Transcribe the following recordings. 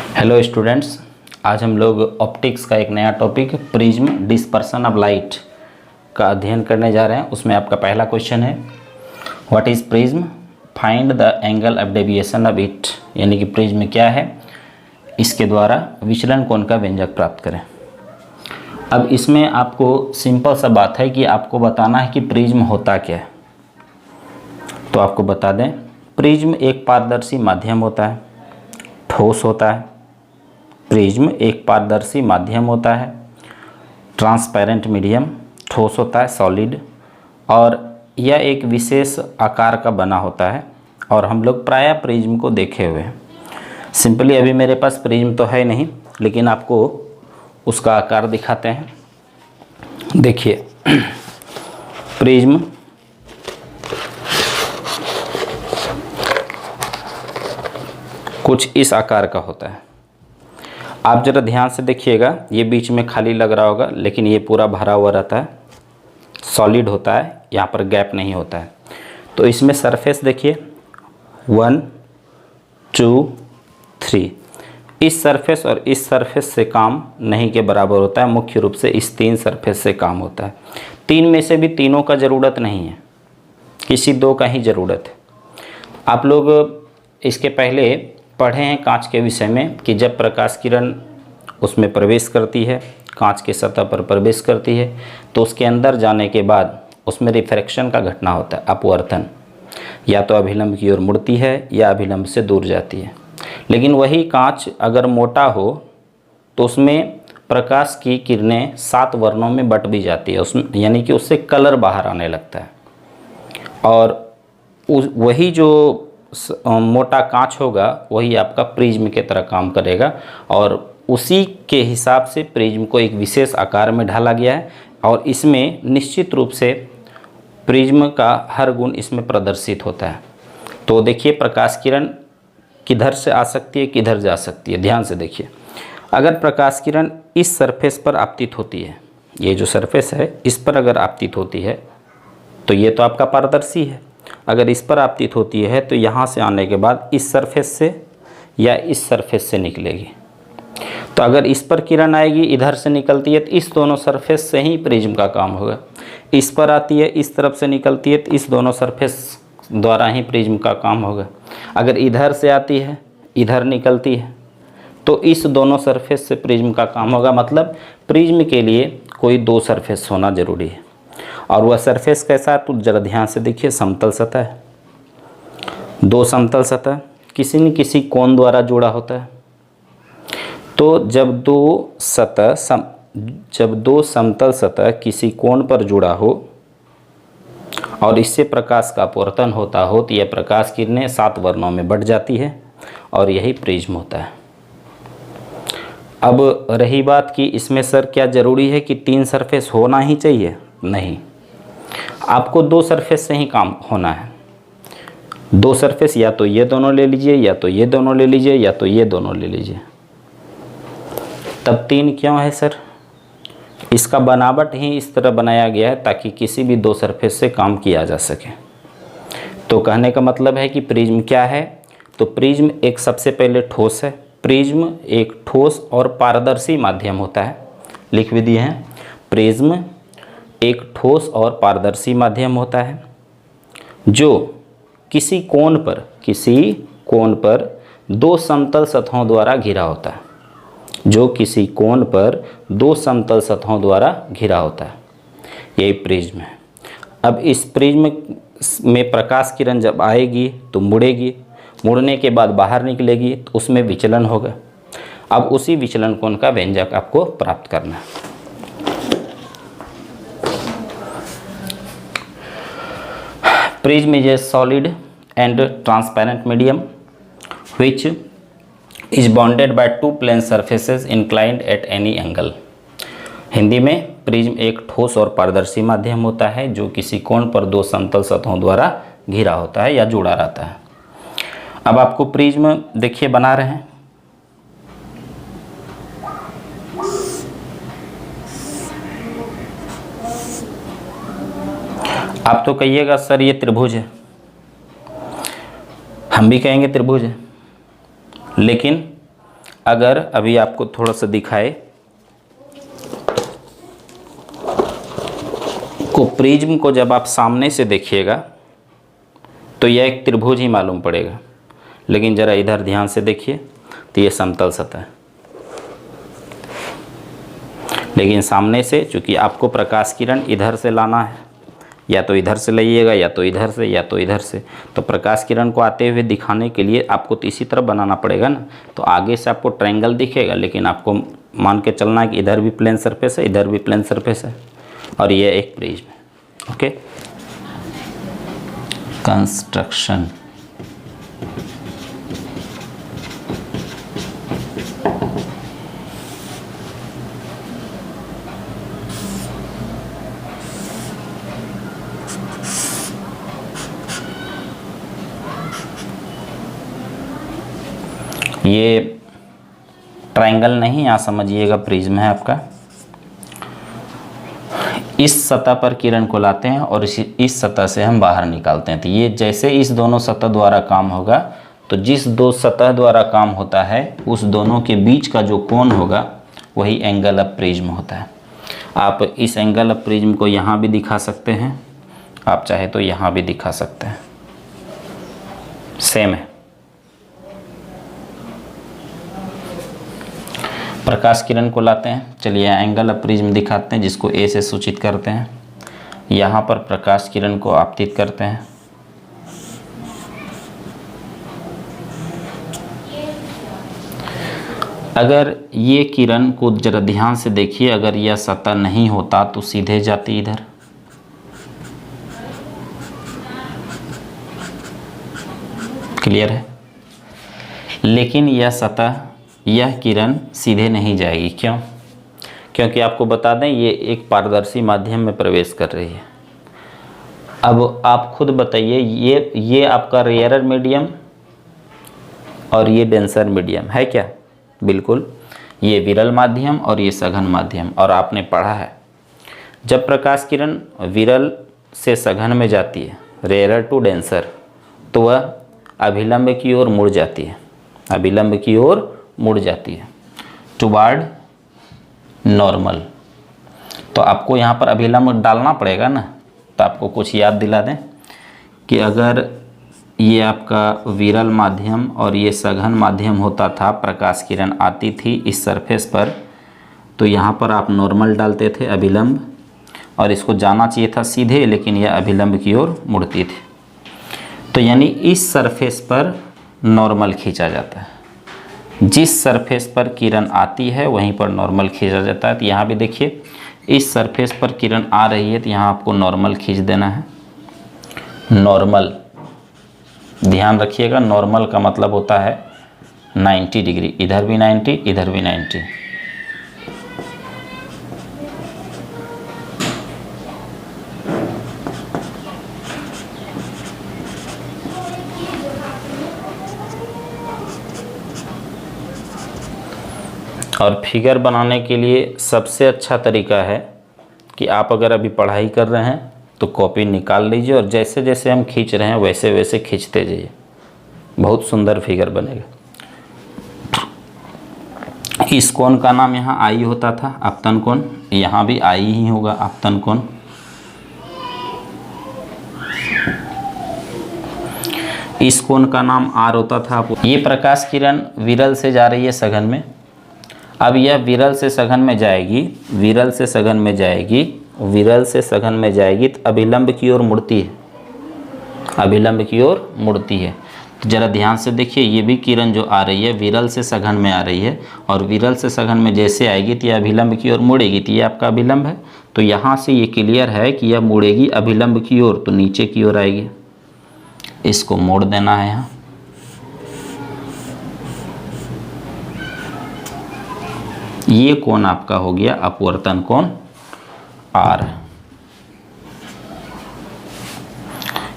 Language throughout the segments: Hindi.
हेलो स्टूडेंट्स, आज हम लोग ऑप्टिक्स का एक नया topic prism dispersion of light का अध्ययन करने जा रहे हैं। उसमें आपका पहला क्वेश्चन है what is prism, find the angle of deviation of it. यानी कि प्रिज्म क्या है, इसके द्वारा विचलन कोण का व्यंजक प्राप्त करें। अब इसमें आपको सिंपल सा बात है कि आपको बताना है कि प्रिज्म होता क्या है। तो आपको बता दें, प्रिज्म एक पारदर्शी माध्यम होता है, ठोस होता है। प्रिज्म एक पारदर्शी माध्यम होता है, ट्रांसपेरेंट मीडियम, ठोस होता है, सॉलिड, और यह एक विशेष आकार का बना होता है। और हम लोग प्रायः प्रिज्म को देखे हुए हैं। सिंपली अभी मेरे पास प्रिज्म तो है नहीं, लेकिन आपको उसका आकार दिखाते हैं। देखिए, प्रिज्म कुछ इस आकार का होता है। आप ज़रा ध्यान से देखिएगा, ये बीच में खाली लग रहा होगा, लेकिन ये पूरा भरा हुआ रहता है, सॉलिड होता है, यहाँ पर गैप नहीं होता है। तो इसमें सरफेस देखिए 1 2 3। इस सरफेस और इस सरफेस से काम नहीं के बराबर होता है। मुख्य रूप से इस 3 सरफेस से काम होता है। 3 में से भी तीनों का ज़रूरत नहीं है, किसी 2 का ही ज़रूरत है। आप लोग इसके पहले पढ़े हैं कांच के विषय में कि जब प्रकाश किरण उसमें प्रवेश करती है, कांच के सतह पर प्रवेश करती है, तो उसके अंदर जाने के बाद उसमें रिफ्रैक्शन का घटना होता है, अपवर्तन। या तो अभिलंब की ओर मुड़ती है या अभिलंब से दूर जाती है। लेकिन वही कांच अगर मोटा हो तो उसमें प्रकाश की किरणें 7 वर्णों में बट भी जाती है, उसमें यानी कि उससे कलर बाहर आने लगता है। और वही जो मोटा कांच होगा वही आपका प्रिज्म के तरह काम करेगा, और उसी के हिसाब से प्रिज्म को एक विशेष आकार में ढाला गया है। और इसमें निश्चित रूप से प्रिज्म का हर गुण इसमें प्रदर्शित होता है। तो देखिए, प्रकाश किरण किधर से आ सकती है, किधर जा सकती है। ध्यान से देखिए, अगर प्रकाश किरण इस सरफेस पर आपतित होती है, ये जो सरफेस है इस पर अगर आपतित होती है तो ये तो आपका पारदर्शी है। अगर इस पर आपतित होती है तो यहाँ से आने के बाद इस सरफेस से या इस सरफेस से निकलेगी। तो अगर इस पर किरण आएगी, इधर से निकलती है, तो इस दोनों सरफेस से ही प्रिज्म का काम होगा। इस पर आती है, इस तरफ से निकलती है, तो इस दोनों सरफेस द्वारा ही प्रिज्म का काम होगा। अगर इधर से आती है, इधर निकलती है, तो इस दोनों सरफेस से प्रिज्म का काम होगा। मतलब प्रिज्म के लिए कोई 2 सरफेस होना जरूरी है। और वह सरफेस कैसा है तो जरा ध्यान से देखिए, समतल सतह है। 2 समतल सतह किसी न किसी कोण द्वारा जुड़ा होता है। तो जब दो समतल सतह किसी कोण पर जुड़ा हो और इससे प्रकाश का अपवर्तन होता हो तो यह प्रकाश किरणें 7 वर्णों में बट जाती है, और यही प्रिज्म होता है। अब रही बात कि इसमें सर क्या ज़रूरी है कि 3 सरफेस होना ही चाहिए? नहीं, आपको 2 सरफेस से ही काम होना है। 2 सरफेस, या तो ये दोनों ले लीजिए, या तो ये दोनों ले लीजिए, या तो ये दोनों ले लीजिए। तब 3 क्यों है सर? इसका बनावट ही इस तरह बनाया गया है ताकि किसी भी 2 सरफेस से काम किया जा सके। तो कहने का मतलब है कि प्रिज्म क्या है? तो प्रिज्म एक सबसे पहले ठोस है। प्रिज्म एक ठोस और पारदर्शी माध्यम होता है। लिख भी दिए हैं, प्रिज्म एक ठोस और पारदर्शी माध्यम होता है जो किसी कोण पर 2 समतल सतहों द्वारा घिरा होता है। जो किसी कोण पर 2 समतल सतहों द्वारा घिरा होता है, यही प्रिज्म है। अब इस प्रिज्म में प्रकाश किरण जब आएगी तो मुड़ेगी, मुड़ने के बाद बाहर निकलेगी, तो उसमें विचलन होगा। अब उसी विचलन कोण का व्यंजक आपको प्राप्त करना है। Prism is a solid and transparent medium which is bounded by 2 plane surfaces inclined at any angle. Hindi में प्रिज्म एक ठोस और पारदर्शी माध्यम होता है जो किसी कोण पर 2 समतल सतहों द्वारा घिरा होता है या जुड़ा रहता है। अब आपको प्रिज्म देखिए बना रहे हैं। आप तो कहिएगा सर ये त्रिभुज है, हम भी कहेंगे त्रिभुज है, लेकिन अगर अभी आपको थोड़ा सा दिखाए को प्रिज्म को जब आप सामने से देखिएगा तो यह एक त्रिभुज ही मालूम पड़ेगा, लेकिन ज़रा इधर ध्यान से देखिए तो ये समतल सतह है। लेकिन सामने से चूँकि आपको प्रकाश किरण इधर से लाना है, या तो इधर से लाइएगा या तो इधर से या तो इधर से, तो प्रकाश किरण को आते हुए दिखाने के लिए आपको तो इसी तरफ बनाना पड़ेगा ना। तो आगे से आपको ट्रायंगल दिखेगा, लेकिन आपको मान के चलना है कि इधर भी प्लेन सरफेस है, इधर भी प्लेन सरफेस है, और ये एक प्रिज्म है। Okay, construction. ये ट्रायंगल नहीं, यहाँ समझिएगा प्रिज्म है आपका। इस सतह पर किरण को लाते हैं और इस सतह से हम बाहर निकालते हैं। तो ये जैसे इस दोनों सतह द्वारा काम होगा, तो जिस दो सतह द्वारा काम होता है उस दोनों के बीच का जो कोण होगा वही एंगल ऑफ प्रिज्म होता है। आप इस एंगल ऑफ प्रिज्म को यहाँ भी दिखा सकते हैं, आप चाहे तो यहाँ भी दिखा सकते हैं, सेम है। प्रकाश किरण को लाते हैं, चलिए एंगल ऑफ प्रिज्म दिखाते हैं जिसको ए से सूचित करते हैं। यहाँ पर प्रकाश किरण को आपतित करते हैं, अगर ये किरण को जरा ध्यान से देखिए, अगर यह सतह नहीं होता तो सीधे जाती इधर, क्लियर है। लेकिन यह सतह, यह किरण सीधे नहीं जाएगी, क्यों? क्योंकि आपको बता दें ये एक पारदर्शी माध्यम में प्रवेश कर रही है। अब आप खुद बताइए, ये आपका रेयरर मीडियम और ये डेंसर मीडियम है क्या? बिल्कुल, ये विरल माध्यम और ये सघन माध्यम। और आपने पढ़ा है जब प्रकाश किरण विरल से सघन में जाती है, रेयरर टू डेंसर, तो वह अभिलंब की ओर मुड़ जाती है, अभिलंब की ओर मुड़ जाती है, टुवार्ड नॉर्मल। तो आपको यहाँ पर अभिलंब डालना पड़ेगा ना। तो आपको कुछ याद दिला दें कि अगर ये आपका विरल माध्यम और ये सघन माध्यम होता था, प्रकाश किरण आती थी इस सरफेस पर, तो यहाँ पर आप नॉर्मल डालते थे, अभिलंब, और इसको जाना चाहिए था सीधे, लेकिन यह अभिलंब की ओर मुड़ती थी। तो यानी इस सरफेस पर नॉर्मल खींचा जाता है, जिस सरफेस पर किरण आती है वहीं पर नॉर्मल खींचा जाता है। तो यहाँ भी देखिए इस सरफेस पर किरण आ रही है तो यहाँ आपको नॉर्मल खींच देना है, नॉर्मल। ध्यान रखिएगा, नॉर्मल का मतलब होता है 90 डिग्री, इधर भी 90, इधर भी 90। और फिगर बनाने के लिए सबसे अच्छा तरीका है कि आप अगर अभी पढ़ाई कर रहे हैं तो कॉपी निकाल लीजिए और जैसे जैसे हम खींच रहे हैं वैसे वैसे खींचते जाइए, बहुत सुंदर फिगर बनेगा। इस कोण का नाम यहाँ आई होता था, आपतन कोण, यहाँ भी आई ही होगा, आपतन कोण। इस कोण का नाम आर होता था। ये प्रकाश किरण विरल से जा रही है सघन में। अब यह विरल से सघन में जाएगी, विरल से सघन में जाएगी, विरल से सघन में जाएगी तो अभिलंब की ओर मुड़ती है, अभिलंब की ओर मुड़ती है। तो ज़रा ध्यान से देखिए, ये भी किरण जो आ रही है विरल से सघन में आ रही है, और विरल से सघन में जैसे आएगी तो यह अभिलंब की ओर मुड़ेगी। तो ये आपका अभिलंब है, तो यहाँ से ये क्लियर है कि यह मुड़ेगी अभिलंब की ओर, तो नीचे की ओर आएगी, इसको मोड़ देना है यहाँ। ये कोण आपका हो गया अपवर्तन कोण आर।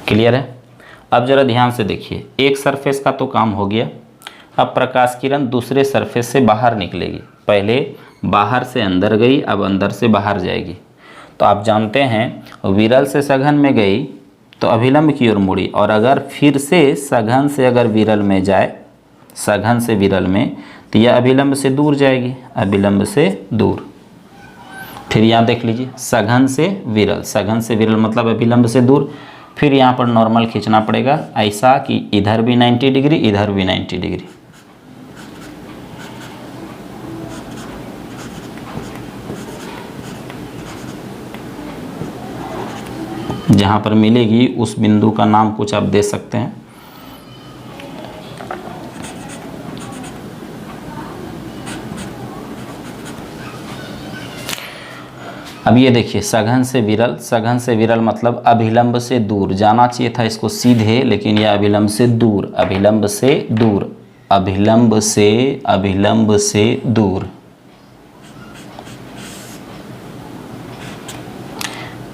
क्लियर है? अब जरा ध्यान से देखिए, एक सरफेस का तो काम हो गया। अब प्रकाश किरण दूसरे सरफेस से बाहर निकलेगी, पहले बाहर से अंदर गई, अब अंदर से बाहर जाएगी। तो आप जानते हैं विरल से सघन में गई तो अभिलंब की ओर मुड़ी, और अगर फिर से सघन से अगर विरल में जाए, सघन से विरल में, तो यह अभिलंब से दूर जाएगी, अभिलंब से दूर। फिर यहाँ देख लीजिए सघन से विरल, सघन से विरल मतलब अभिलंब से दूर। फिर यहाँ पर नॉर्मल खींचना पड़ेगा ऐसा कि इधर भी 90 डिग्री, इधर भी 90 डिग्री। जहाँ पर मिलेगी उस बिंदु का नाम कुछ आप दे सकते हैं। अब ये देखिए सघन से विरल, सघन से विरल मतलब अभिलंब से दूर। जाना चाहिए था इसको सीधे, लेकिन यह अभिलंब से दूर, अभिलंब से दूर, अभिलंब से दूर।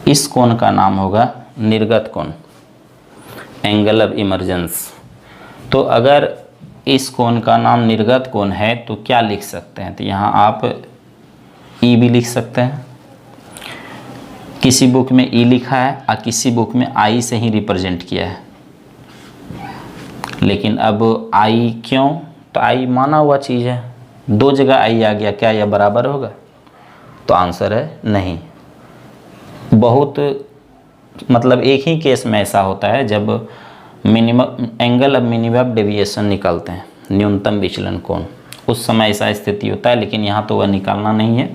इस कोण का नाम होगा निर्गत कोण, एंगल ऑफ इमर्जेंस। तो अगर इस कोण का नाम निर्गत कोण है तो क्या लिख सकते हैं? तो यहाँ आप ई भी लिख सकते हैं। किसी बुक में ई लिखा है और किसी बुक में आई से ही रिप्रेजेंट किया है। लेकिन अब आई क्यों? तो आई माना हुआ चीज़ है, दो जगह आई आ गया, क्या यह बराबर होगा? तो आंसर है नहीं। बहुत मतलब एक ही केस में ऐसा होता है जब minimum angle of minimum deviation निकालते हैं, न्यूनतम विचलन कोण, उस समय ऐसा स्थिति होता है। लेकिन यहाँ तो वह निकालना नहीं है।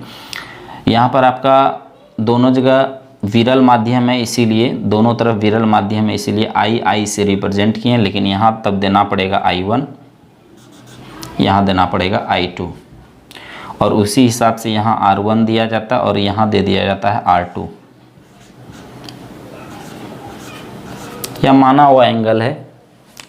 यहाँ पर आपका दोनों जगह विरल माध्यम है, इसीलिए दोनों तरफ विरल माध्यम है, इसीलिए आई से रिप्रेजेंट किए। लेकिन यहाँ तब देना पड़ेगा I1, यहाँ देना पड़ेगा I2, और उसी हिसाब से यहाँ R1 दिया जाता है और यहाँ दे दिया जाता है R2। यह माना हुआ एंगल है,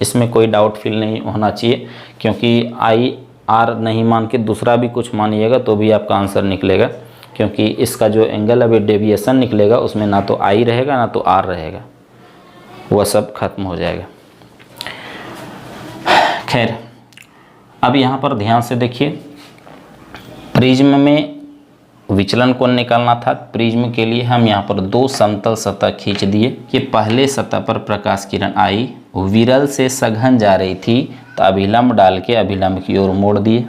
इसमें कोई डाउट फील नहीं होना चाहिए, क्योंकि IR नहीं मान के दूसरा भी कुछ मानिएगा तो भी आपका आंसर निकलेगा, क्योंकि इसका जो एंगल अभी डेविएशन निकलेगा उसमें ना तो I रहेगा ना तो R रहेगा, वह सब खत्म हो जाएगा। खैर अब यहाँ पर ध्यान से देखिए, प्रिज्म में विचलन कोण निकालना था। प्रिज्म के लिए हम यहाँ पर दो समतल सतह खींच दिए कि पहले सतह पर प्रकाश किरण आई, विरल से सघन जा रही थी तो अभिलंब डाल के अभिलंब की ओर मोड़ दिए।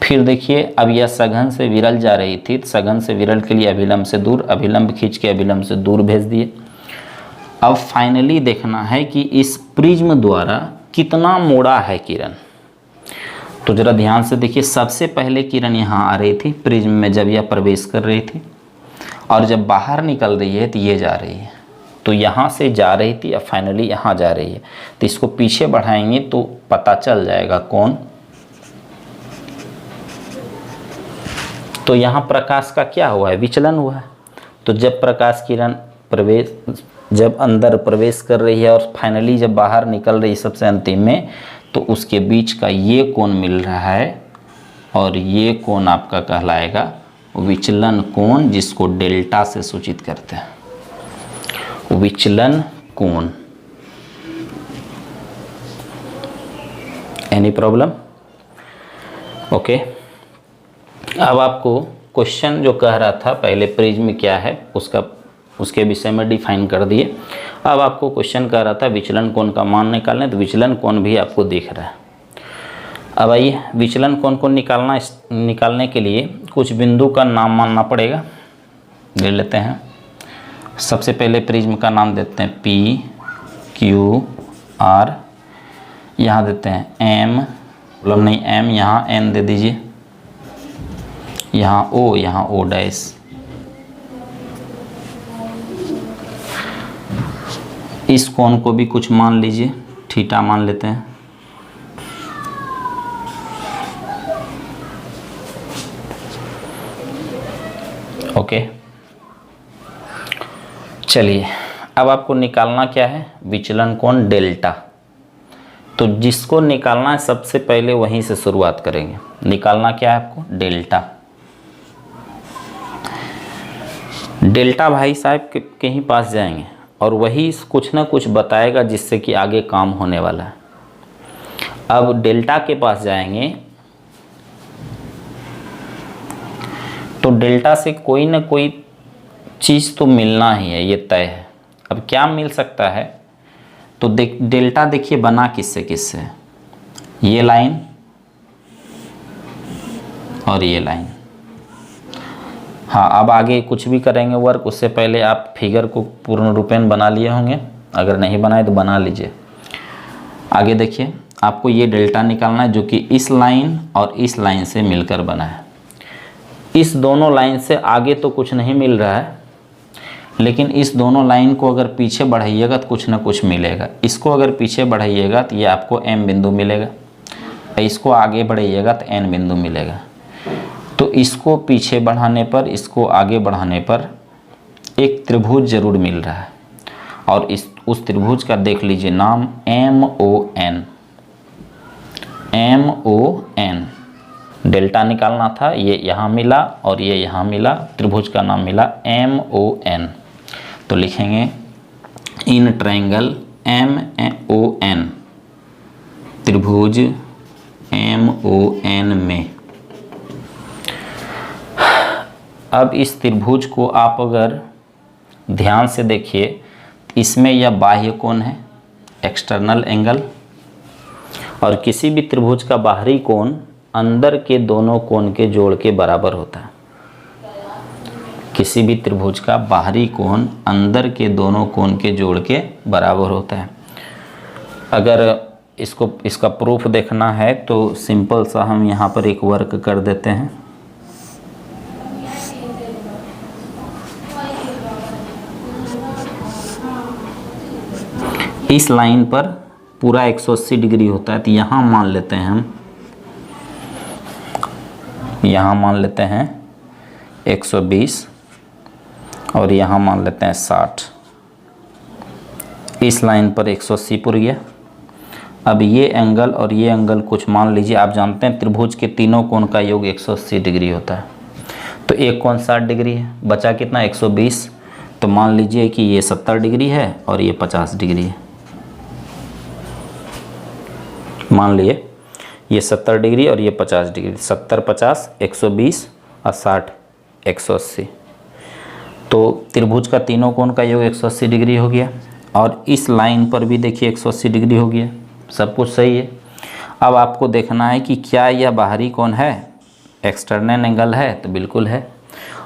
फिर देखिए अब यह सघन से विरल जा रही थी, सघन से विरल के लिए अभिलंब से दूर, अभिलंब खींच के अभिलंब से दूर भेज दिए। अब फाइनली देखना है कि इस प्रिज्म द्वारा कितना मोड़ा है किरण। तो जरा ध्यान से देखिए, सबसे पहले किरण यहाँ आ रही थी प्रिज्म में जब यह प्रवेश कर रही थी, और जब बाहर निकल रही है तो ये जा रही है। तो यहाँ से जा रही थी अब फाइनली यहाँ जा रही है। तो इसको पीछे बढ़ाएंगे तो पता चल जाएगा कौन। तो यहाँ प्रकाश का क्या हुआ है? विचलन हुआ है। तो जब प्रकाश किरण जब अंदर प्रवेश कर रही है और फाइनली जब बाहर निकल रही है सबसे अंतिम में, तो उसके बीच का ये कोण मिल रहा है, और ये कोण आपका कहलाएगा विचलन कोण, जिसको डेल्टा से सूचित करते हैं, विचलन कोण। Any problem? ओके। अब आपको क्वेश्चन जो कह रहा था पहले प्रिज्म क्या है उसके विषय में डिफाइन कर दिए। अब आपको क्वेश्चन कह रहा था विचलन कोण का मान निकालने, तो विचलन कोण भी आपको दिख रहा है। अब आइए विचलन कोण को निकालने के लिए कुछ बिंदु का नाम मानना पड़ेगा। ले लेते हैं। सबसे पहले प्रिज्म का नाम देते हैं P, Q, R। यहाँ देते हैं M, मतलब नहीं M, यहाँ N दे दीजिए, यहाँ O, यहाँ O डैश। इस कोण को भी कुछ मान लीजिए, थीटा मान लेते हैं। ओके, चलिए अब आपको निकालना क्या है? विचलन कोण डेल्टा। तो जिसको निकालना है सबसे पहले वहीं से शुरुआत करेंगे। निकालना क्या है आपको? डेल्टा। डेल्टा भाई साहब के ही पास जाएंगे और वही कुछ ना कुछ बताएगा जिससे कि आगे काम होने वाला है। अब डेल्टा के पास जाएंगे तो डेल्टा से कोई ना कोई चीज़ तो मिलना ही है, ये तय है। अब क्या मिल सकता है? तो डेल्टा देखिए बना किससे किससे, ये लाइन और ये लाइन। हाँ, अब आगे कुछ भी करेंगे वर्क, उससे पहले आप फिगर को पूर्ण रूपेण बना लिए होंगे, अगर नहीं बनाए तो बना लीजिए। आगे देखिए, आपको ये डेल्टा निकालना है जो कि इस लाइन और इस लाइन से मिलकर बना है। इस दोनों लाइन से आगे तो कुछ नहीं मिल रहा है, लेकिन इस दोनों लाइन को अगर पीछे बढ़ाइएगा तो कुछ ना कुछ मिलेगा। इसको अगर पीछे बढ़ाइएगा तो ये आपको M बिंदु मिलेगा, इसको आगे बढ़ाइएगा तो N बिंदु मिलेगा। तो इसको पीछे बढ़ाने पर, इसको आगे बढ़ाने पर एक त्रिभुज जरूर मिल रहा है, और उस त्रिभुज का देख लीजिए नाम MON। MON डेल्टा निकालना था, ये यहाँ मिला और ये यहाँ मिला, त्रिभुज का नाम मिला MON। तो लिखेंगे इन ट्रायंगल MON, त्रिभुज MON में। अब इस त्रिभुज को आप अगर ध्यान से देखिए, इसमें यह बाह्य कोण है, एक्सटर्नल एंगल, और किसी भी त्रिभुज का बाहरी कोण अंदर के दोनों कोण के जोड़ के बराबर होता है। किसी भी त्रिभुज का बाहरी कोण अंदर के दोनों कोण के जोड़ के बराबर होता है। अगर इसका प्रूफ देखना है तो सिंपल सा हम यहाँ पर एक वर्क कर देते हैं। इस लाइन पर पूरा 180 डिग्री होता है, तो यहाँ मान लेते हैं हम, यहाँ मान लेते हैं 120 और यहाँ मान लेते हैं 60। इस लाइन पर 180 पुर गया। अब ये एंगल और ये एंगल कुछ मान लीजिए, आप जानते हैं त्रिभुज के तीनों कोण का योग 180 डिग्री होता है, तो एक कोण 60 डिग्री है, बचा कितना 120। तो मान लीजिए कि ये 70 डिग्री है और ये 50 डिग्री है। मान लिए ये 70 डिग्री और ये 50 डिग्री, 70 50 120 और 60 180। तो त्रिभुज का तीनों कोण का योग 180 डिग्री हो गया, और इस लाइन पर भी देखिए 180 डिग्री हो गया। सब कुछ सही है। अब आपको देखना है कि क्या यह बाहरी कोण है, एक्सटर्नल एंगल है, तो बिल्कुल है,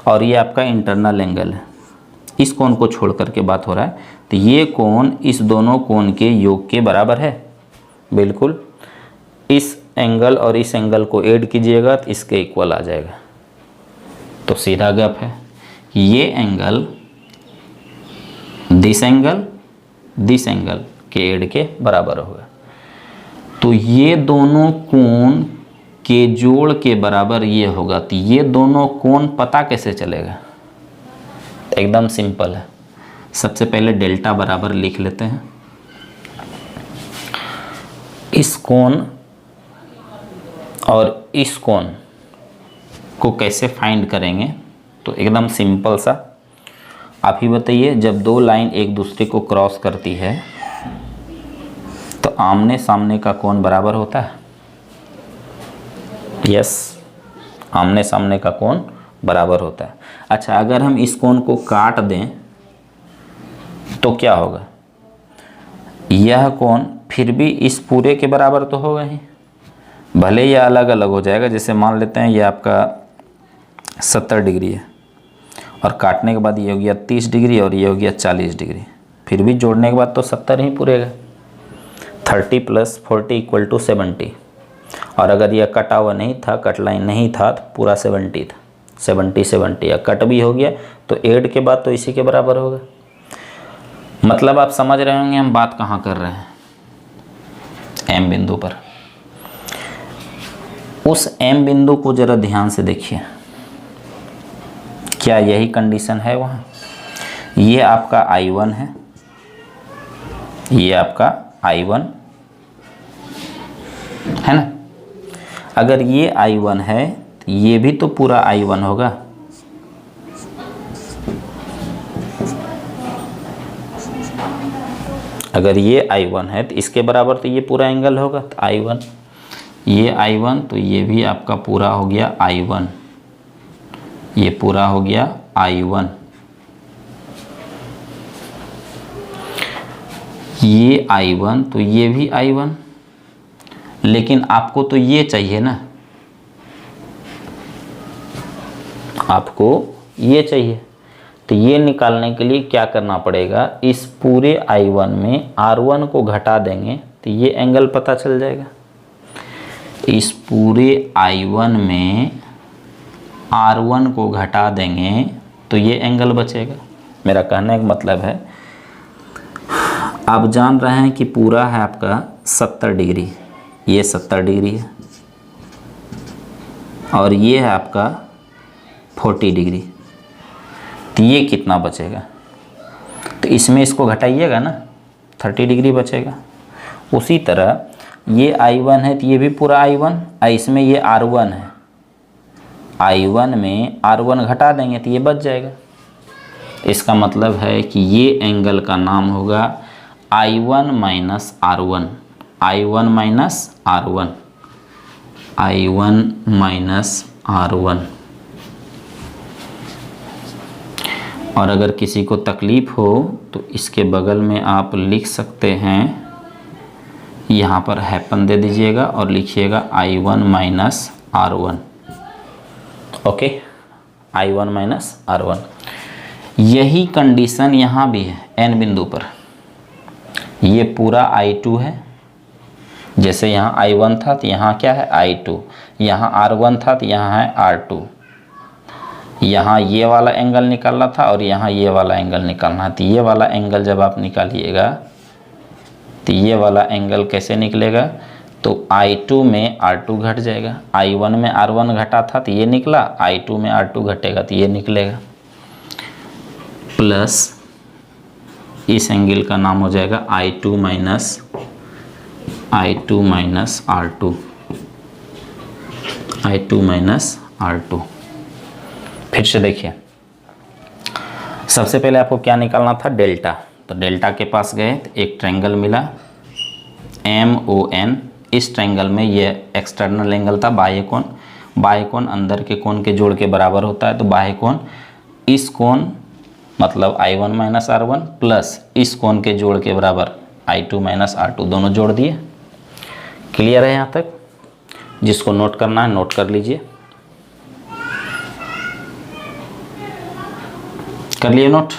और ये आपका इंटरनल एंगल है। इस कोण को छोड़ करके बात हो रहा है, तो ये कोण इस दोनों कोण के योग के बराबर है, बिल्कुल। इस एंगल और इस एंगल को ऐड कीजिएगा तो इसके इक्वल आ जाएगा। तो सीधा गप है, ये एंगल दिस एंगल के ऐड के बराबर होगा। तो ये दोनों कोण के जोड़ के बराबर ये होगा। तो ये दोनों कोण पता कैसे चलेगा? एकदम सिंपल है। सबसे पहले डेल्टा बराबर लिख लेते हैं। इस कोण और इस कोण को कैसे फाइंड करेंगे? तो एकदम सिंपल सा, आप ही बताइए, जब दो लाइन एक दूसरे को क्रॉस करती है तो आमने सामने का कोण बराबर होता है। यस, आमने सामने का कोण बराबर होता है। अच्छा, अगर हम इस कोण को काट दें तो क्या होगा? यह कोण फिर भी इस पूरे के बराबर तो होगा ही, भले यह अलग अलग हो जाएगा। जैसे मान लेते हैं ये आपका 70 डिग्री है और काटने के बाद ये हो गया 30 डिग्री और ये हो गया 40 डिग्री, फिर भी जोड़ने के बाद तो 70 ही पूरेगा। 30 + 40 = 70, और अगर यह कटा हुआ नहीं था, कट लाइन नहीं था, तो पूरा 70 था। 70 या कट भी हो गया तो ऐड के बाद तो इसी के बराबर होगा। मतलब आप समझ रहे होंगे हम बात कहाँ कर रहे हैं। M बिंदु पर, उस M बिंदु को जरा ध्यान से देखिए, क्या यही कंडीशन है वहाँ? ये आपका I1 है, ये आपका I1 है ना। अगर ये I1 है तो ये भी तो पूरा I1 होगा। अगर ये I1 है तो इसके बराबर तो ये पूरा एंगल होगा, तो I1, ये I1 तो ये भी आपका पूरा हो गया I1, ये पूरा हो गया I1, ये I1 तो ये भी I1। लेकिन आपको तो ये चाहिए ना, आपको ये चाहिए। तो ये निकालने के लिए क्या करना पड़ेगा, इस पूरे I1 में R1 को घटा देंगे तो ये एंगल पता चल जाएगा। इस पूरे I1 में R1 को घटा देंगे तो ये एंगल बचेगा। मेरा कहने का मतलब है, आप जान रहे हैं कि पूरा है आपका 70 डिग्री, ये 70 डिग्री है और ये है आपका 40 डिग्री, तो ये कितना बचेगा, तो इसमें इसको घटाइएगा ना, 30 डिग्री बचेगा। उसी तरह ये I1 है तो ये भी पूरा I1, इसमें ये R1 है, I1 में R1 घटा देंगे तो ये बच जाएगा। इसका मतलब है कि ये एंगल का नाम होगा I1 minus R1, I1 minus R1, I1 minus R1। और अगर किसी को तकलीफ़ हो तो इसके बगल में आप लिख सकते हैं, यहाँ पर हैपन दे दीजिएगा और लिखिएगा I1 minus R1। Okay, I1 minus R1। यही कंडीशन यहाँ भी है N बिंदु पर। ये पूरा I2 है, जैसे यहाँ I1 था तो यहाँ क्या है I2, यहाँ R1 था तो यहाँ है R2। यहाँ ये वाला एंगल निकालना था और यहाँ ये वाला एंगल निकालना है। तो ये वाला एंगल जब आप निकालिएगा तो ये वाला एंगल कैसे निकलेगा, तो I2 में R2 घट जाएगा, I1 में R1 घटा था तो ये निकला, I2 में R2 घटेगा तो ये निकलेगा, प्लस इस एंगल का नाम हो जाएगा I2 minus R2, I2 minus R2। फिर से देखिए, सबसे पहले आपको क्या निकालना था, डेल्टा। तो डेल्टा के पास गए तो एक ट्रायंगल मिला MON। इस ट्रायंगल में ये एक्सटर्नल एंगल था बाह्य कोण। बाह्य कोण अंदर के कोण के जोड़ के बराबर होता है, तो बाह्य कोण इस कोण मतलब I1 माइनस R1 प्लस इस कोण के जोड़ के बराबर I2 माइनस R2, दोनों जोड़ दिए। क्लियर है यहाँ तक? जिसको नोट करना है नोट कर लीजिए। कर लिए नोट?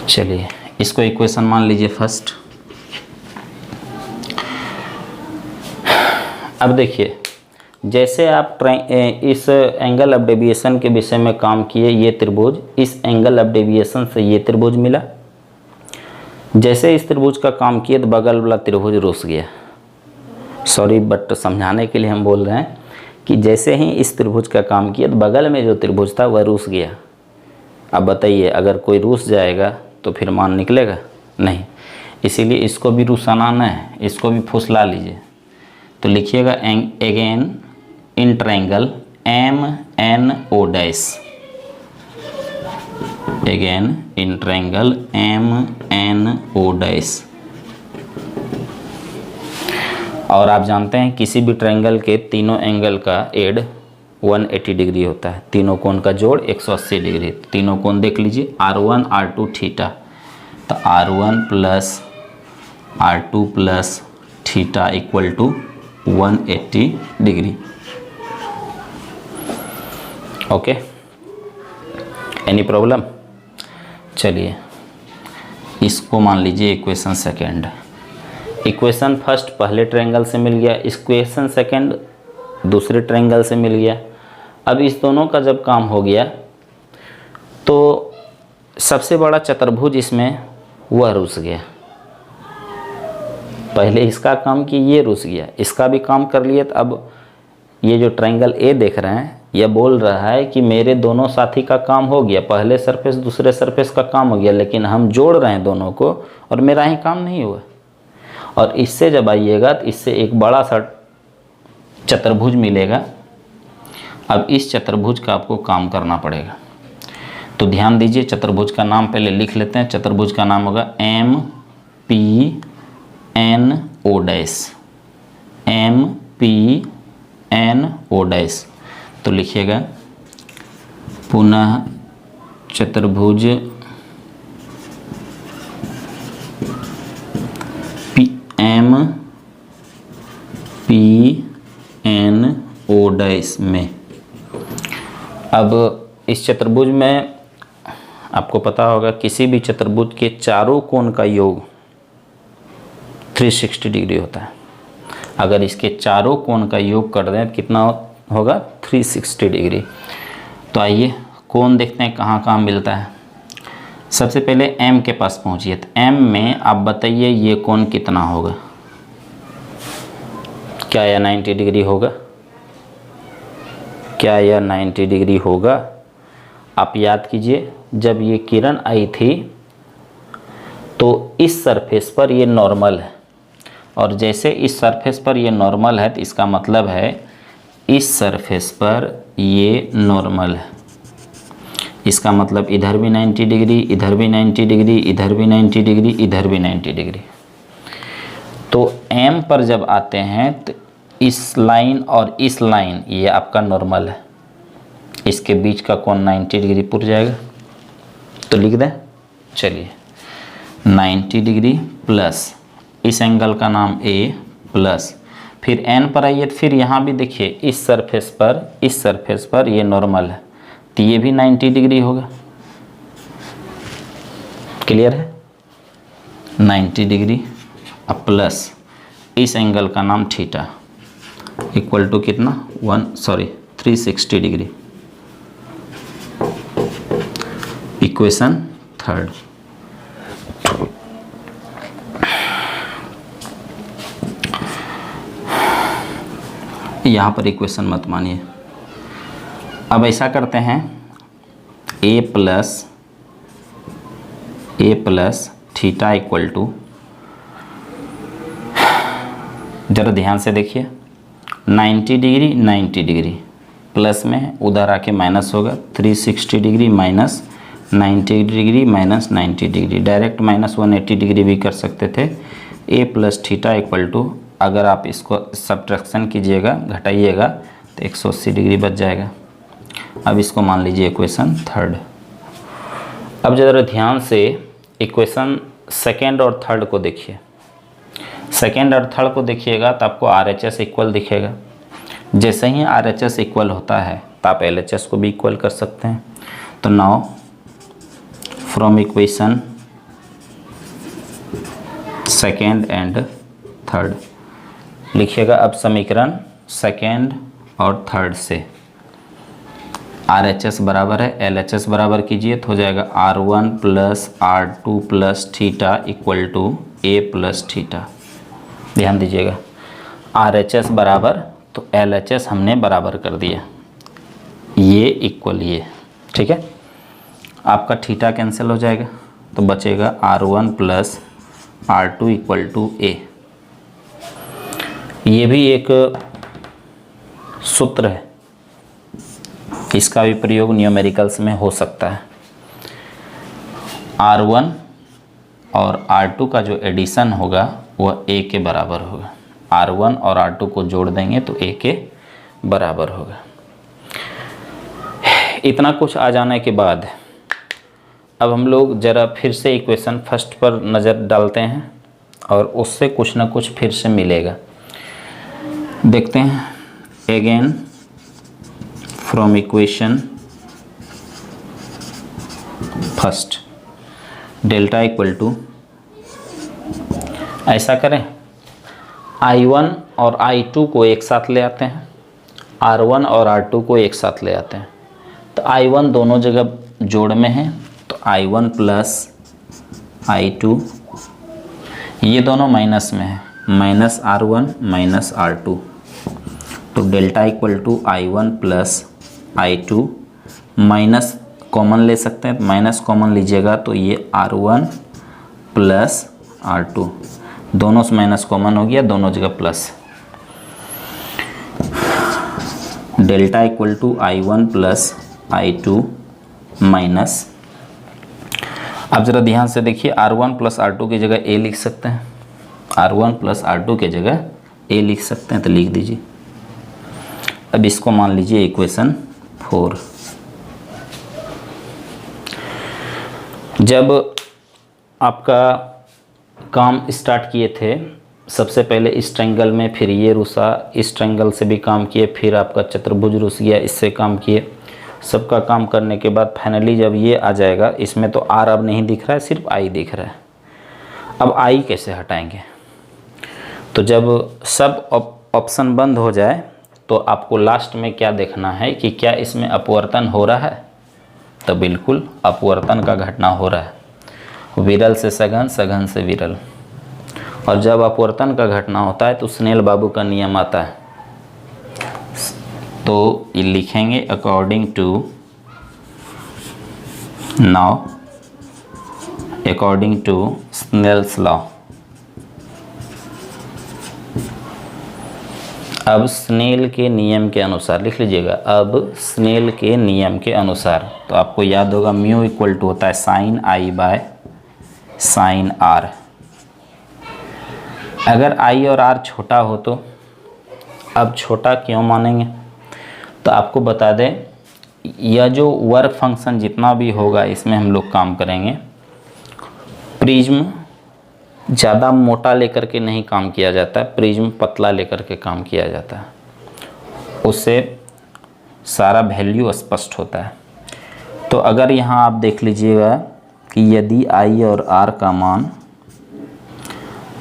चलिए इसको इक्वेशन मान लीजिए फर्स्ट। अब देखिए, जैसे आप इस एंगल ऑफ डेविएशन के विषय में काम किए, ये त्रिभुज, इस एंगल ऑफ डेविएशन से ये त्रिभुज मिला। जैसे इस त्रिभुज का काम किए तो बगल वाला त्रिभुज रुस गया। सॉरी बट समझाने के लिए हम बोल रहे हैं कि जैसे ही इस त्रिभुज का काम किया तो बगल में जो त्रिभुज था वह रुस गया। अब बताइए, अगर कोई रुस जाएगा तो फिर मान निकलेगा नहीं, इसीलिए इसको भी रुसाना है, इसको भी फुसला लीजिए। तो लिखिएगा again in triangle MNO dash, again in triangle MNO dash. और आप जानते हैं किसी भी ट्रायंगल के तीनों एंगल का एड 180 डिग्री होता है, तीनों कोण का जोड़ 180 डिग्री। तीनों कोण देख लीजिए, R1 R2 थीटा, तो R1 plus R2 plus theta equal to 180 degree. Okay, any problem? चलिए इसको मान लीजिए इक्वेशन सेकेंड। इक्वेशन फर्स्ट पहले ट्रायंगल से मिल गया, इक्वेशन सेकेंड दूसरे ट्रायंगल से मिल गया। अब इस दोनों का जब काम हो गया तो सबसे बड़ा चतुर्भुज इसमें वह रुस गया। पहले इसका काम किया, ये रुस गया, इसका भी काम कर लिया। तो अब ये जो ट्रायंगल ए देख रहे हैं, यह बोल रहा है कि मेरे दोनों साथी का काम हो गया, पहले सरफेस दूसरे सरफेस का काम हो गया, लेकिन हम जोड़ रहे हैं दोनों को और मेरा ही काम नहीं हुआ। और इससे जब आइएगा तो इससे एक बड़ा सा चतुर्भुज मिलेगा। अब इस चतुर्भुज का आपको काम करना पड़ेगा। तो ध्यान दीजिए, चतुर्भुज का नाम पहले लिख लेते हैं। चतुर्भुज का नाम होगा MPNO डैश, MPNO डैश। तो लिखिएगा पुनः चतुर्भुज सरफेस में। अब इस चतुर्भुज में आपको पता होगा किसी भी चतुर्भुज के चारों कोण का योग 360 डिग्री होता है। अगर इसके चारों कोण का योग कर दें तो कितना होगा 360 डिग्री। तो आइए कोण देखते हैं कहाँ कहाँ मिलता है। सबसे पहले M के पास पहुँचिए, तो M में आप बताइए ये कोण कितना होगा, क्या यह 90 डिग्री होगा? क्या यह 90 डिग्री होगा? आप याद कीजिए जब ये किरण आई थी तो इस सरफेस पर ये नॉर्मल है, और जैसे इस सरफेस पर ये नॉर्मल है तो इसका मतलब है इस सरफेस पर ये नॉर्मल है। इसका मतलब इधर भी 90 डिग्री, इधर भी 90 डिग्री, इधर भी 90 डिग्री, इधर भी 90 डिग्री। तो M पर जब आते हैं तो इस लाइन और इस लाइन ये आपका नॉर्मल है, इसके बीच का कोण 90 डिग्री पुर जाएगा। तो लिख दें, चलिए 90 डिग्री प्लस इस एंगल का नाम A प्लस फिर N पर आइए, फिर यहाँ भी देखिए इस सरफेस पर ये नॉर्मल है तो ये भी 90 डिग्री होगा। क्लियर है? 90 डिग्री अब प्लस इस एंगल का नाम थीटा इक्वल टू कितना 360 डिग्री। Equation third. यहाँ पर इक्वेशन मत मानिए। अब ऐसा करते हैं a plus theta equal to, जरा ध्यान से देखिए 90 डिग्री 90 डिग्री प्लस में उधर आके माइनस होगा, 360 degree minus 90 degree minus 90 degree, direct minus 180 degree भी कर सकते थे। a plus theta equal to, अगर आप इसको सब्ट्रैक्शन कीजिएगा घटाइएगा तो 180 डिग्री बच जाएगा। अब इसको मान लीजिए इक्वेशन थर्ड। अब ज़रा ध्यान से इक्वेशन सेकेंड और थर्ड को देखिए। सेकेंड और थर्ड को देखिएगा तो आपको RHS इक्वल दिखेगा। जैसे ही RHS इक्वल होता है तो आप LHS को भी इक्वल कर सकते हैं। तो now from equation second and third लिखिएगा। अब समीकरण सेकेंड और थर्ड से RHS बराबर है LHS बराबर कीजिए तो हो जाएगा R1 plus R2 plus theta equal to A plus theta. ध्यान दीजिएगा RHS बराबर तो LHS हमने बराबर कर दिया, ये इक्वल ये, ठीक है। आपका थीटा कैंसिल हो जाएगा तो बचेगा R1 plus R2 equal to A। ये भी एक सूत्र है, इसका भी प्रयोग न्यूमेरिकल्स में हो सकता है। R1 और R2 का जो एडिशन होगा वह A के बराबर होगा। R1 और R2 को जोड़ देंगे तो A के बराबर होगा। इतना कुछ आ जाने के बाद अब हम लोग ज़रा फिर से इक्वेशन फर्स्ट पर नज़र डालते हैं और उससे कुछ ना कुछ फिर से मिलेगा। देखते हैं again from equation first delta equal to, ऐसा करें I1 और I2 को एक साथ ले आते हैं, R1 और R2 को एक साथ ले आते हैं। तो I1 दोनों जगह जोड़ में है तो I1 प्लस I2, ये दोनों माइनस में है, माइनस R1 माइनस R2। तो delta equal to I1 plus I2, minus common ले सकते हैं, माइनस कॉमन लीजिएगा तो ये R1 प्लस R2, दोनों से माइनस कॉमन हो गया, दोनों जगह plus. Delta equal to I1 plus I2 minus, अब ज़रा ध्यान से देखिए R1 प्लस R2 की जगह A लिख सकते हैं, R1 प्लस R2 की जगह A लिख सकते हैं तो लिख दीजिए। अब इसको मान लीजिए इक्वेशन 4। जब आपका काम स्टार्ट किए थे सबसे पहले इस ट्रायंगल में, फिर ये रुसा, इस ट्रायंगल से भी काम किए, फिर आपका चतुर्भुज रुस गया, इससे काम किए। सबका काम करने के बाद फाइनली जब ये आ जाएगा, इसमें तो आर अब नहीं दिख रहा है, सिर्फ आई दिख रहा है। अब आई कैसे हटाएंगे? तो जब सब ऑप्शन बंद हो जाए तो आपको लास्ट में क्या देखना है कि क्या इसमें अपवर्तन हो रहा है। तो बिल्कुल अपवर्तन का घटना हो रहा है, विरल से सघन, सघन से विरल। और जब अपवर्तन का घटना होता है तो स्नेल बाबू का नियम आता है। तो ये लिखेंगे according to, now according to Snell's law. अब स्नेल के नियम के अनुसार लिख लीजिएगा, अब स्नेल के नियम के अनुसार, तो आपको याद होगा म्यू इक्वल टू होता है sine i by sine r. अगर आई और आर छोटा हो तो, अब छोटा क्यों मानेंगे? तो आपको बता दें, यह जो वर्क फंक्शन जितना भी होगा इसमें हम लोग काम करेंगे, प्रिज्म ज़्यादा मोटा लेकर के नहीं काम किया जाता है, प्रिज्म पतला लेकर के काम किया जाता है, उससे सारा वैल्यू स्पष्ट होता है। तो अगर यहाँ आप देख लीजिएगा कि यदि आई और आर का मान,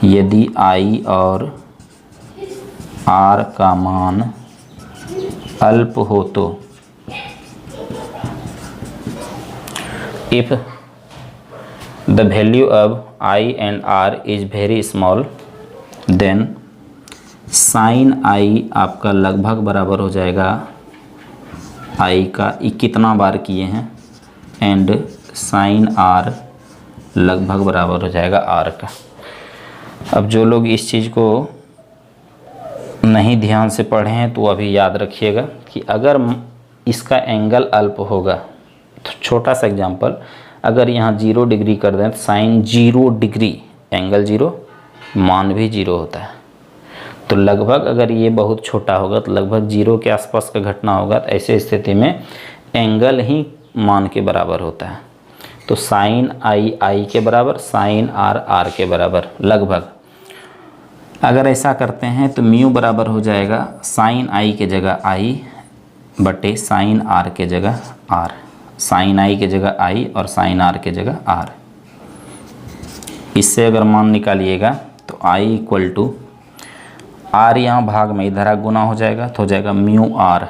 यदि आई और आर का मान अल्प हो तो, if the value of I and R is very small, then sin I आपका लगभग बराबर हो जाएगा I का कितना बार किए हैं, एंड sin R लगभग बराबर हो जाएगा R का। अब जो लोग इस चीज़ को नहीं ध्यान से पढ़े हैं तो अभी याद रखिएगा कि अगर इसका एंगल अल्प होगा, तो छोटा सा एग्जांपल, अगर यहाँ 0 डिग्री कर दें तो साइन 0 डिग्री, एंगल 0, मान भी 0 होता है। तो लगभग अगर ये बहुत छोटा होगा तो लगभग 0 के आसपास का घटना होगा, तो ऐसे स्थिति में एंगल ही मान के बराबर होता है। तो साइन आई के बराबर, साइन आर के बराबर लगभग। अगर ऐसा करते हैं तो म्यू बराबर हो जाएगा साइन आई के जगह आई बटे साइन आर के जगह आर, साइन आई के जगह आई और साइन आर के जगह आर। इससे अगर मान निकालिएगा तो आई इक्वल टू आर, यहाँ भाग में इधर गुना हो जाएगा तो हो जाएगा म्यू आर।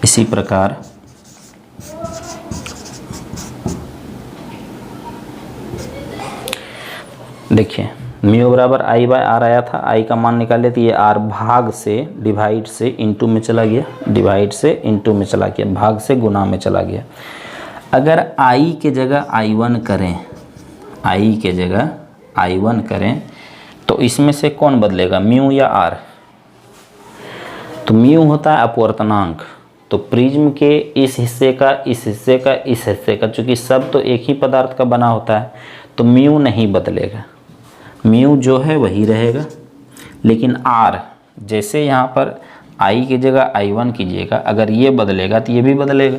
इसी प्रकार देखिए, म्यू बराबर आई बाय आर आया था, आई का मान निकाले तो ये आर भाग से, डिवाइड से इनटू में चला गया, डिवाइड से इनटू में चला गया, भाग से गुना में चला गया। अगर आई के जगह I1 करें, आई के जगह I1 करें तो इसमें से कौन बदलेगा, म्यू या आर? तो म्यू होता है अपवर्तनांक, तो प्रिज्म के इस हिस्से का, इस हिस्से का, इस हिस्से का, चूँकि सब तो एक ही पदार्थ का बना होता है तो म्यू नहीं बदलेगा, म्यू जो है वही रहेगा। लेकिन आर, जैसे यहाँ पर आई की जगह I1 कीजिएगा, अगर ये बदलेगा तो ये भी बदलेगा।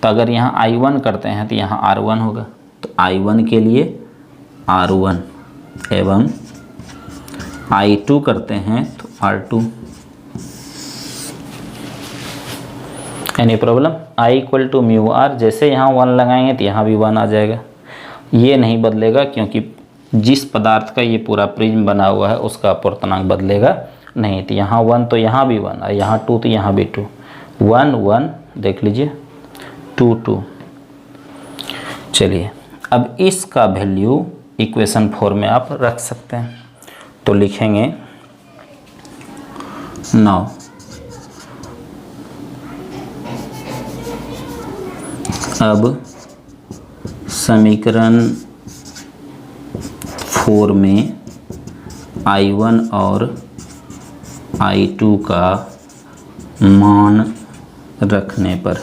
तो अगर यहाँ I1 करते हैं तो यहाँ R1 होगा, तो I1 के लिए R1 एवं I2 करते हैं तो R2। Any problem? I equal to mu r, जैसे यहाँ 1 लगाएंगे तो यहाँ भी 1 आ जाएगा, ये नहीं बदलेगा क्योंकि जिस पदार्थ का ये पूरा प्रिज्म बना हुआ है उसका अपवर्तनांक बदलेगा नहीं। तो यहाँ 1 तो यहाँ भी 1, और यहाँ 2 तो यहाँ भी 2, 1 1 देख लीजिए, 2 2। चलिए अब इसका वैल्यू इक्वेशन 4 में आप रख सकते हैं। तो लिखेंगे नाउ अब समीकरण 4 में I1 और I2 का मान रखने पर,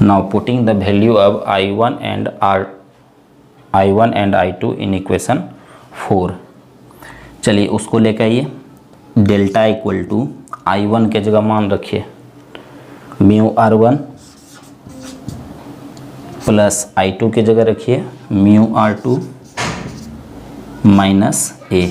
now putting the value of I1 and I2 in equation 4। चलिए उसको लेकर आइए, डेल्टा इक्वल टू I1 के जगह मान रखिए म्यू R1 प्लस I2 की जगह रखिए म्यू R2 माइनस ए।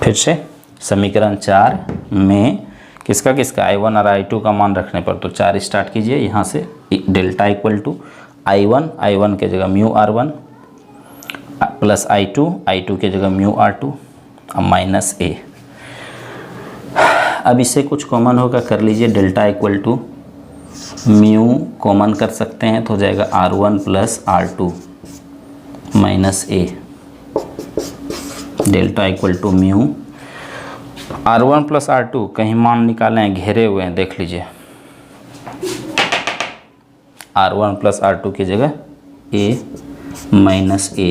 फिर से समीकरण 4 में किसका किसका I1 और I2 का मान रखने पर, तो 4 स्टार्ट कीजिए यहाँ से। डेल्टा इक्वल टू I1 के जगह म्यू R1 प्लस I2 के जगह म्यू R2 माइनस ए। अब इससे कुछ कॉमन होगा, कर लीजिए। Delta equal to mu common कर सकते हैं तो हो जाएगा R1 plus R2 minus A. Delta equal to mu R1 plus R2, कहीं मान निकाले हैं, घेरे हुए हैं, देख लीजिए। R1 प्लस R2 की जगह ए माइनस ए।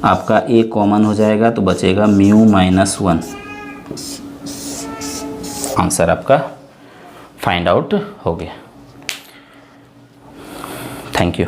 आपका ए कॉमन हो जाएगा तो बचेगा म्यू माइनस 1। आंसर आपका फाइंड आउट हो गया। Thank you.